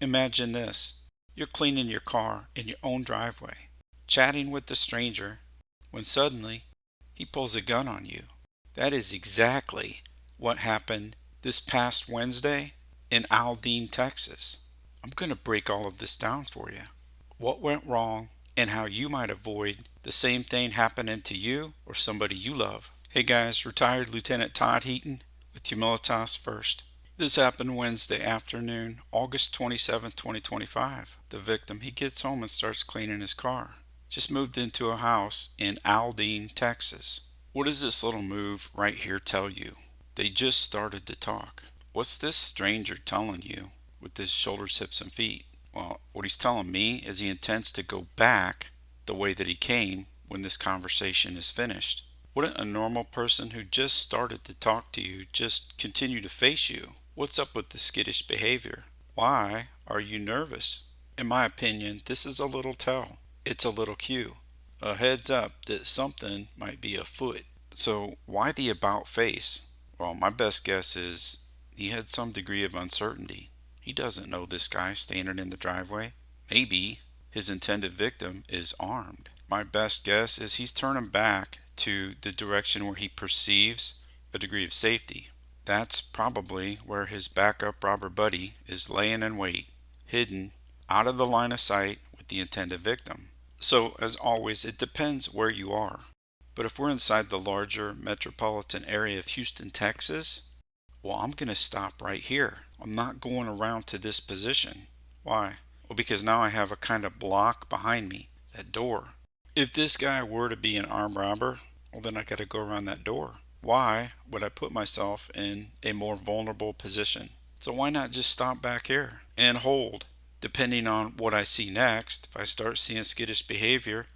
Imagine this. You're cleaning your car in your own driveway, chatting with the stranger, when suddenly he pulls a gun on you. That is exactly what happened this past Wednesday in Aldine, Texas. I'm going to break all of this down for you. What went wrong and how you might avoid the same thing happening to you or somebody you love. Hey guys, retired Lieutenant Todd Heaton with Humilitas first. This happened Wednesday afternoon, August 27th, 2025. The victim, he gets home and starts cleaning his car. Just moved into a house in Aldine, Texas. What does this little move right here tell you? They just started to talk. What's this stranger telling you with his shoulders, hips, and feet? Well, what he's telling me is he intends to go back the way that he came when this conversation is finished. Wouldn't a normal person who just started to talk to you just continue to face you? What's up with the skittish behavior? Why are you nervous? In my opinion, this is a little tell. It's a little cue. A heads up that something might be afoot. So why the about face? Well, my best guess is he had some degree of uncertainty. He doesn't know this guy standing in the driveway. Maybe his intended victim is armed. My best guess is he's turning back to the direction where he perceives a degree of safety. That's probably where his backup robber buddy is laying in wait, hidden out of the line of sight with the intended victim. So, as always, it depends where you are. But if we're inside the larger metropolitan area of Houston, Texas, well, I'm going to stop right here. I'm not going around to this position. Why? Well, because now I have a kind of block behind me, that door. If this guy were to be an armed robber, well, then I got to go around that door. Why would I put myself in a more vulnerable position? So why not just stop back here and hold? Depending on what I see next, if I start seeing skittish behavior,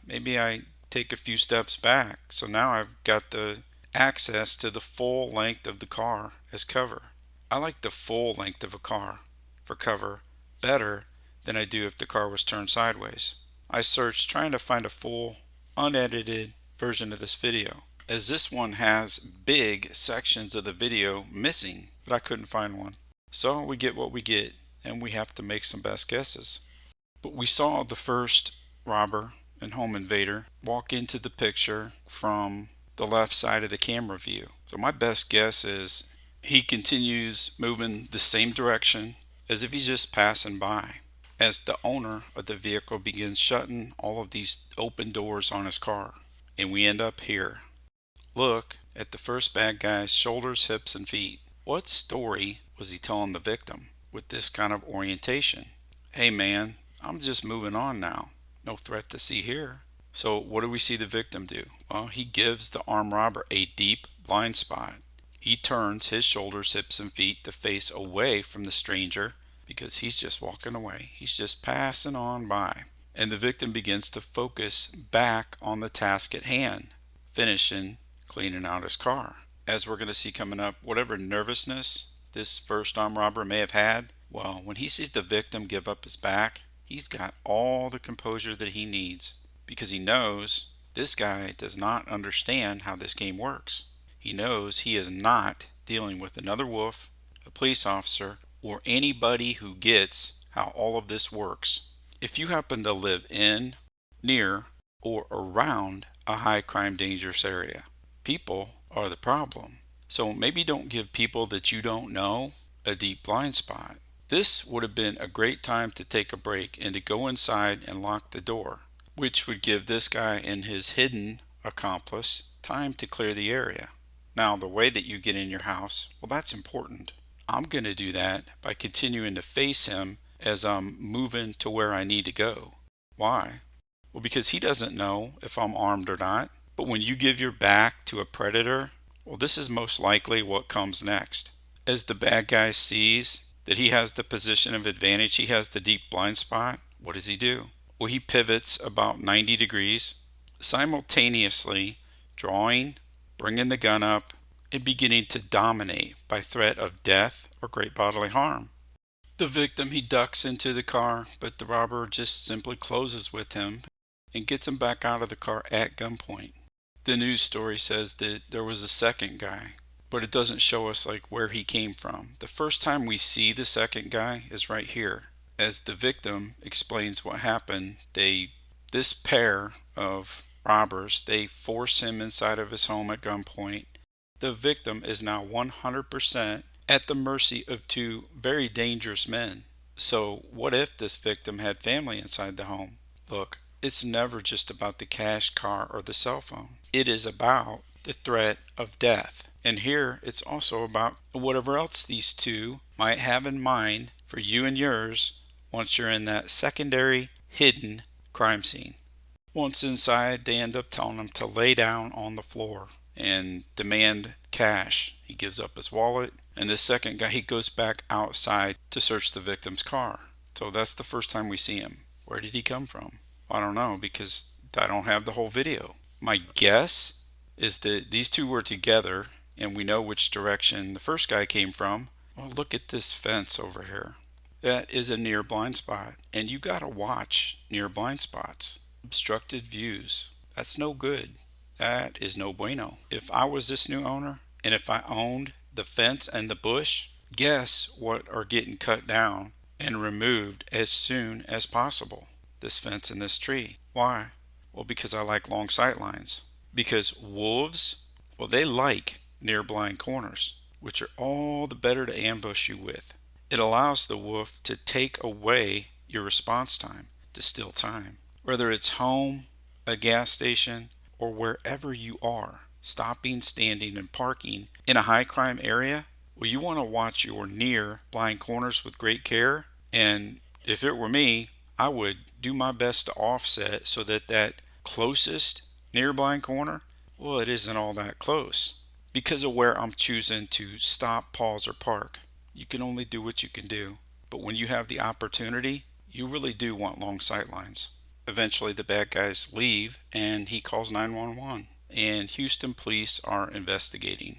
maybe I take a few steps back. So now I've got the access to the full length of the car as cover. I like the full length of a car for cover better than I do if the car was turned sideways. I searched trying to find a full, unedited version of this video, as this one has big sections of the video missing, but I couldn't find one. So we get what we get, and we have to make some best guesses. But we saw the first robber and home invader walk into the picture from the left side of the camera view. So my best guess is he continues moving the same direction as if he's just passing by, as the owner of the vehicle begins shutting all of these open doors on his car. And we end up here. Look at the first bad guy's shoulders, hips, and feet. What story was he telling the victim with this kind of orientation? Hey man, I'm just moving on now. No threat to see here. So what do we see the victim do? Well, he gives the armed robber a deep blind spot. He turns his shoulders, hips, and feet to face away from the stranger because he's just walking away. He's just passing on by. And the victim begins to focus back on the task at hand, finishing cleaning out his car. As we're going to see coming up, whatever nervousness this first armed robber may have had, well, when he sees the victim give up his back, he's got all the composure that he needs because he knows this guy does not understand how this game works. He knows he is not dealing with another wolf, a police officer, or anybody who gets how all of this works. If you happen to live in, near, or around a high crime dangerous area, people are the problem. So maybe don't give people that you don't know a deep blind spot. This would have been a great time to take a break and to go inside and lock the door, which would give this guy and his hidden accomplice time to clear the area. Now, the way that you get in your house, well, that's important. I'm going to do that by continuing to face him as I'm moving to where I need to go. Why? Well, because he doesn't know if I'm armed or not. But when you give your back to a predator, well, this is most likely what comes next. As the bad guy sees that he has the position of advantage, he has the deep blind spot, what does he do? Well, he pivots about 90 degrees, simultaneously drawing, bringing the gun up, and beginning to dominate by threat of death or great bodily harm. The victim, he ducks into the car, but the robber just simply closes with him and gets him back out of the car at gunpoint. The news story says that there was a second guy, but it doesn't show us like where he came from. The first time we see the second guy is right here. As the victim explains what happened, this pair of robbers, they force him inside of his home at gunpoint. The victim is now 100% at the mercy of two very dangerous men. So what if this victim had family inside the home? Look, it's never just about the cash, car, or the cell phone. It is about the threat of death. And here it's also about whatever else these two might have in mind for you and yours once you're in that secondary, hidden crime scene. Once inside, they end up telling him to lay down on the floor and demand cash. He gives up his wallet, and the second guy, he goes back outside to search the victim's car. So that's the first time we see him. Where did he come from? I don't know, because I don't have the whole video. My guess is that these two were together, and we know which direction the first guy came from. Well, look at this fence over here. That is a near blind spot, and you gotta watch near blind spots. Obstructed views. That's no good. That is no bueno. If I was this new owner, and if I owned the fence and the bush, guess what are getting cut down and removed as soon as possible? This fence and this tree. Why? Well, because I like long sight lines. Because wolves, well, they like near blind corners, which are all the better to ambush you with. It allows the wolf to take away your response time, to steal time. Whether it's home, a gas station, or wherever you are, stopping, standing, and parking in a high crime area, well, you want to watch your near blind corners with great care. And if it were me, I would do my best to offset so that that closest near blind corner, well, it isn't all that close because of where I'm choosing to stop, pause, or park. You can only do what you can do. But when you have the opportunity, you really do want long sight lines. Eventually the bad guys leave and he calls 911 and Houston police are investigating.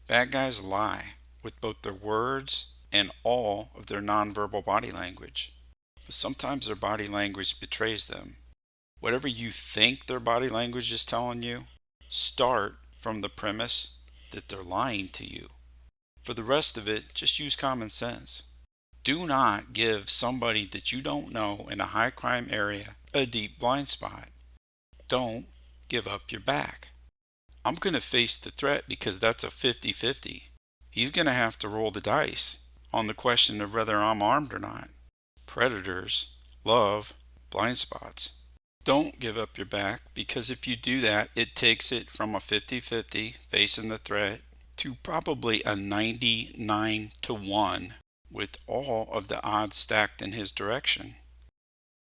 Bad guys lie with both their words and all of their nonverbal body language. But sometimes their body language betrays them. Whatever you think their body language is telling you, start from the premise that they're lying to you. For the rest of it, just use common sense. Do not give somebody that you don't know in a high crime area a deep blind spot. Don't give up your back. I'm going to face the threat because that's a 50-50. He's going to have to roll the dice on the question of whether I'm armed or not. Predators love blind spots. Don't give up your back, because if you do that, it takes it from a 50-50 facing the threat to probably a 99-1 with all of the odds stacked in his direction.